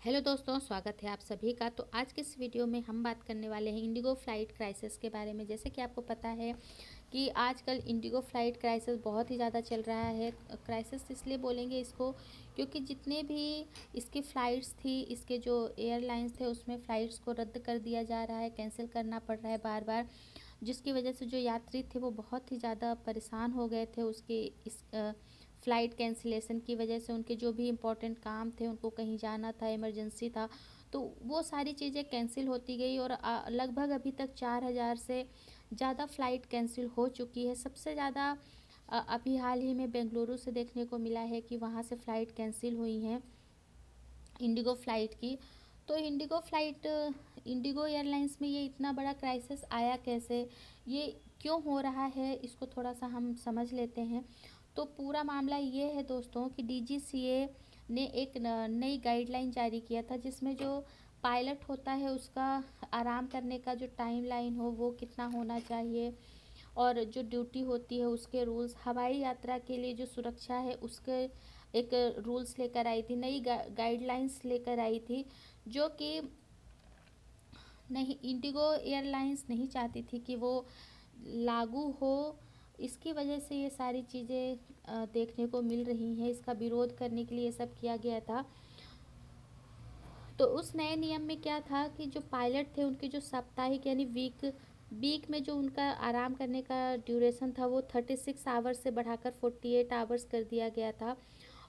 Hello दोस्तों, स्वागत है आप सभी का। तो आज के इस वीडियो में हम बात करने वाले हैं इंडिगो फ़्लाइट क्राइसिस के बारे में। जैसे कि आपको पता है कि आजकल इंडिगो फ़्लाइट क्राइसिस बहुत ही ज़्यादा चल रहा है। क्राइसिस इसलिए बोलेंगे इसको क्योंकि जितने भी इसकी फ़्लाइट्स थी, इसके जो एयरलाइंस थे उसमें फ़्लाइट्स को रद्द कर दिया जा रहा है, कैंसिल करना पड़ रहा है बार बार, जिसकी वजह से जो यात्री थे वो बहुत ही ज़्यादा परेशान हो गए थे। उसके इस फ़्लाइट कैंसिलेशन की वजह से उनके जो भी इम्पोर्टेंट काम थे, उनको कहीं जाना था, इमरजेंसी था, तो वो सारी चीज़ें कैंसिल होती गई और लगभग अभी तक 4000 से ज़्यादा फ़्लाइट कैंसिल हो चुकी है। सबसे ज़्यादा अभी हाल ही में बेंगलुरु से देखने को मिला है कि वहाँ से फ़्लाइट कैंसिल हुई हैं इंडिगो फ़्लाइट की। तो इंडिगो एयरलाइंस में ये इतना बड़ा क्राइसिस आया कैसे, ये क्यों हो रहा है, इसको थोड़ा सा हम समझ लेते हैं। तो पूरा मामला ये है दोस्तों कि डीजीसीए ने एक नई गाइडलाइन जारी किया था, जिसमें जो पायलट होता है उसका आराम करने का जो टाइम लाइन हो वो कितना होना चाहिए, और जो ड्यूटी होती है उसके रूल्स, हवाई यात्रा के लिए जो सुरक्षा है उसके एक रूल्स लेकर आई थी, नई गाइडलाइंस लेकर आई थी, जो कि नहीं, इंडिगो एयरलाइंस नहीं चाहती थी कि वो लागू हो। इसकी वजह से ये सारी चीज़ें देखने को मिल रही हैं। इसका विरोध करने के लिए ये सब किया गया था। तो उस नए नियम में क्या था कि जो पायलट थे उनकी जो साप्ताहिक यानी वीक में जो उनका आराम करने का ड्यूरेशन था वो 36 आवर्स से बढ़ाकर 48 आवर्स कर दिया गया था।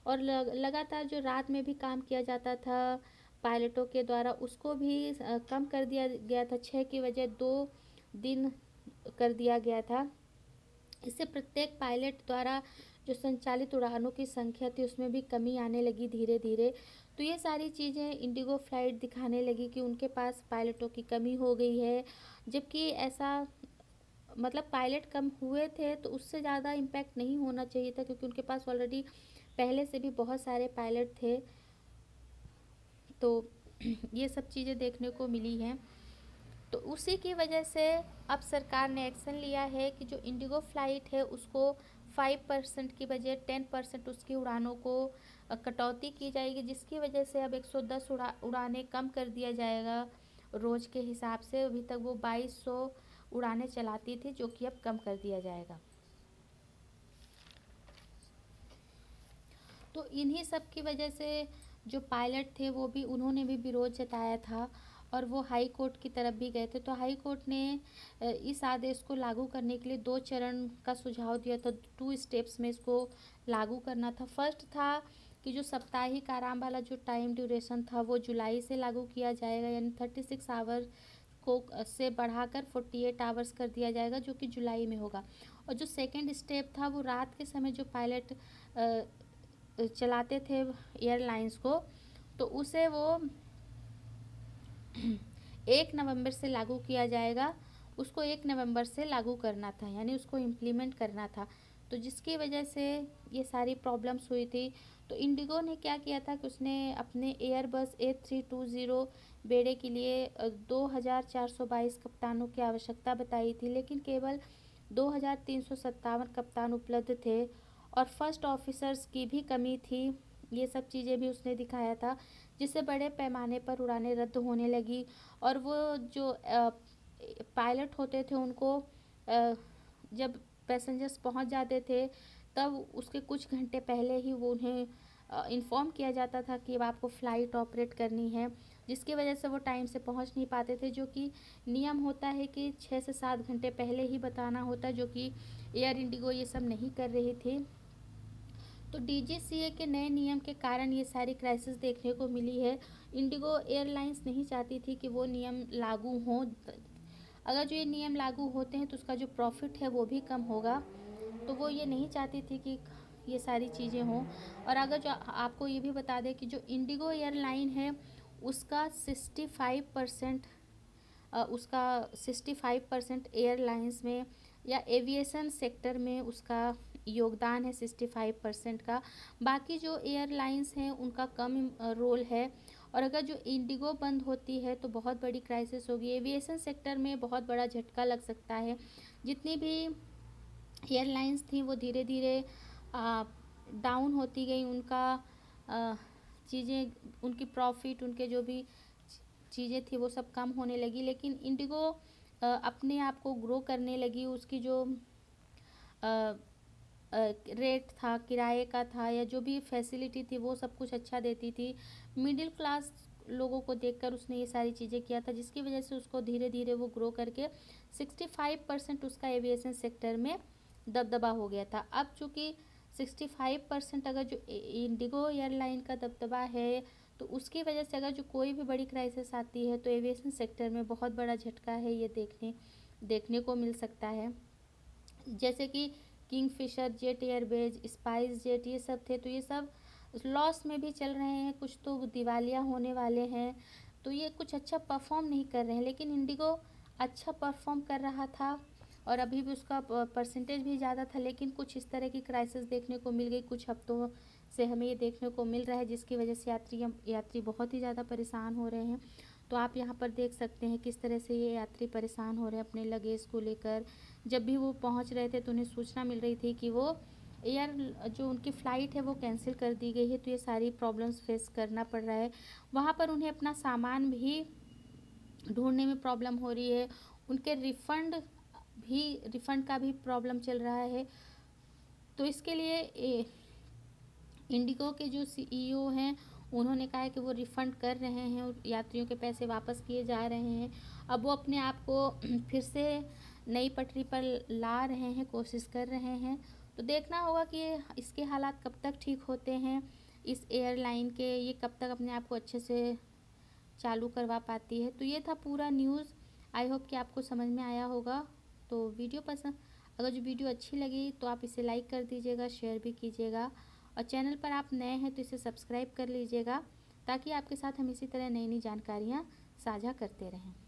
और लगातार जो रात में भी काम किया जाता था पायलटों के द्वारा, उसको भी कम कर दिया गया था। 6 की वजह 2 दिन कर दिया गया था। इससे प्रत्येक पायलट द्वारा जो संचालित उड़ानों की संख्या थी उसमें भी कमी आने लगी धीरे धीरे। तो ये सारी चीज़ें इंडिगो फ़्लाइट दिखाने लगी कि उनके पास पायलटों की कमी हो गई है, जबकि ऐसा मतलब पायलट कम हुए थे तो उससे ज़्यादा इम्पैक्ट नहीं होना चाहिए था, क्योंकि उनके पास ऑलरेडी पहले से भी बहुत सारे पायलट थे। तो ये सब चीज़ें देखने को मिली हैं। तो उसी की वजह से अब सरकार ने एक्शन लिया है कि जो इंडिगो फ़्लाइट है उसको 5% की बजाय 10% उसकी उड़ानों को कटौती की जाएगी, जिसकी वजह से अब 110 उड़ानें कम कर दिया जाएगा रोज़ के हिसाब से। अभी तक वो 2200 उड़ानें चलाती थी, जो कि अब कम कर दिया जाएगा। तो इन्हीं सब की वजह से जो पायलट थे वो भी, उन्होंने भी विरोध जताया था और वो हाई कोर्ट की तरफ भी गए थे। तो हाई कोर्ट ने इस आदेश को लागू करने के लिए 2 चरण का सुझाव दिया था। 2 स्टेप्स में इसको लागू करना था। फर्स्ट था कि जो साप्ताहिक आराम वाला जो टाइम ड्यूरेशन था वो जुलाई से लागू किया जाएगा, यानी 36 आवर को से बढ़ाकर 48 आवर्स कर दिया जाएगा, जो कि जुलाई में होगा। और जो सेकेंड स्टेप था वो रात के समय जो पायलट चलाते थे एयरलाइंस को, तो उसे वो 1 नवंबर से लागू किया जाएगा। उसको 1 नवंबर से लागू करना था, यानी उसको इम्प्लीमेंट करना था। तो जिसकी वजह से ये सारी प्रॉब्लम्स हुई थी। तो इंडिगो ने क्या किया था कि उसने अपने एयरबस A320 बेड़े के लिए 2422 कप्तानों की आवश्यकता बताई थी, लेकिन केवल 2357 कप्तान उपलब्ध थे और फर्स्ट ऑफिसर्स की भी कमी थी। ये सब चीज़ें भी उसने दिखाया था, जिससे बड़े पैमाने पर उड़ानें रद्द होने लगी। और वो जो पायलट होते थे उनको जब पैसेंजर्स पहुंच जाते थे तब उसके कुछ घंटे पहले ही वो उन्हें इन्फॉर्म किया जाता था कि अब आपको फ़्लाइट ऑपरेट करनी है, जिसकी वजह से वो टाइम से पहुंच नहीं पाते थे। जो कि नियम होता है कि 6 से 7 घंटे पहले ही बताना होता है, जो कि एयर इंडिगो ये सब नहीं कर रही थी। तो डीजीसीए के नए नियम के कारण ये सारी क्राइसिस देखने को मिली है। इंडिगो एयरलाइंस नहीं चाहती थी कि वो नियम लागू हों। अगर जो ये नियम लागू होते हैं तो उसका जो प्रॉफिट है वो भी कम होगा। तो वो ये नहीं चाहती थी कि ये सारी चीज़ें हों। और अगर जो आपको ये भी बता दें कि जो इंडिगो एयरलाइन है उसका 65% एयरलाइंस में या एविएशन सेक्टर में उसका योगदान है 65% का। बाकी जो एयरलाइंस हैं उनका कम रोल है। और अगर जो इंडिगो बंद होती है तो बहुत बड़ी क्राइसिस होगी। एविएशन सेक्टर में बहुत बड़ा झटका लग सकता है। जितनी भी एयरलाइंस थी वो धीरे धीरे डाउन होती गई, उनका चीज़ें, उनकी प्रॉफिट, उनके जो भी चीज़ें थी वो सब कम होने लगी। लेकिन इंडिगो अपने आप को ग्रो करने लगी। उसकी जो रेट था, किराए का था, या जो भी फैसिलिटी थी वो सब कुछ अच्छा देती थी। मिडिल क्लास लोगों को देखकर उसने ये सारी चीज़ें किया था, जिसकी वजह से उसको धीरे धीरे वो ग्रो करके 65% उसका एविएशन सेक्टर में दबदबा हो गया था। अब चूँकि 65% अगर जो इंडिगो एयरलाइन का दबदबा है, तो उसकी वजह से अगर जो कोई भी बड़ी क्राइसिस आती है तो एविएशन सेक्टर में बहुत बड़ा झटका है ये देखने को मिल सकता है। जैसे कि Kingfisher jet Airways, spice jet, ये सब थे, तो ये सब लॉस में भी चल रहे हैं, कुछ तो दिवालिया होने वाले हैं। तो ये कुछ अच्छा परफॉर्म नहीं कर रहे हैं। लेकिन इंडिगो अच्छा परफॉर्म कर रहा था और अभी भी उसका परसेंटेज भी ज़्यादा था। लेकिन कुछ इस तरह की क्राइसिस देखने को मिल गई, कुछ हफ्तों से हमें ये देखने को मिल रहा है, जिसकी वजह से यात्री बहुत ही ज़्यादा परेशान हो रहे हैं। तो आप यहाँ पर देख सकते हैं किस तरह से ये यात्री परेशान हो रहे हैं अपने लगेज को लेकर। जब भी वो पहुँच रहे थे तो उन्हें सूचना मिल रही थी कि वो जो उनकी फ़्लाइट है वो कैंसिल कर दी गई है। तो ये सारी प्रॉब्लम्स फेस करना पड़ रहा है। वहाँ पर उन्हें अपना सामान भी ढूंढने में प्रॉब्लम हो रही है। उनके रिफ़ंड का भी प्रॉब्लम चल रहा है। तो इसके लिए इंडिगो के जो CEO हैं उन्होंने कहा है कि वो रिफ़ंड कर रहे हैं और यात्रियों के पैसे वापस किए जा रहे हैं। अब वो अपने आप को फिर से नई पटरी पर ला रहे हैं, कोशिश कर रहे हैं। तो देखना होगा कि इसके हालात कब तक ठीक होते हैं, इस एयरलाइन के, ये कब तक अपने आप को अच्छे से चालू करवा पाती है। तो ये था पूरा न्यूज़। आई होप कि आपको समझ में आया होगा। तो अगर जो वीडियो अच्छी लगी तो आप इसे लाइक कर दीजिएगा, शेयर भी कीजिएगा, और चैनल पर आप नए हैं तो इसे सब्सक्राइब कर लीजिएगा, ताकि आपके साथ हम इसी तरह नई नई जानकारियाँ साझा करते रहें।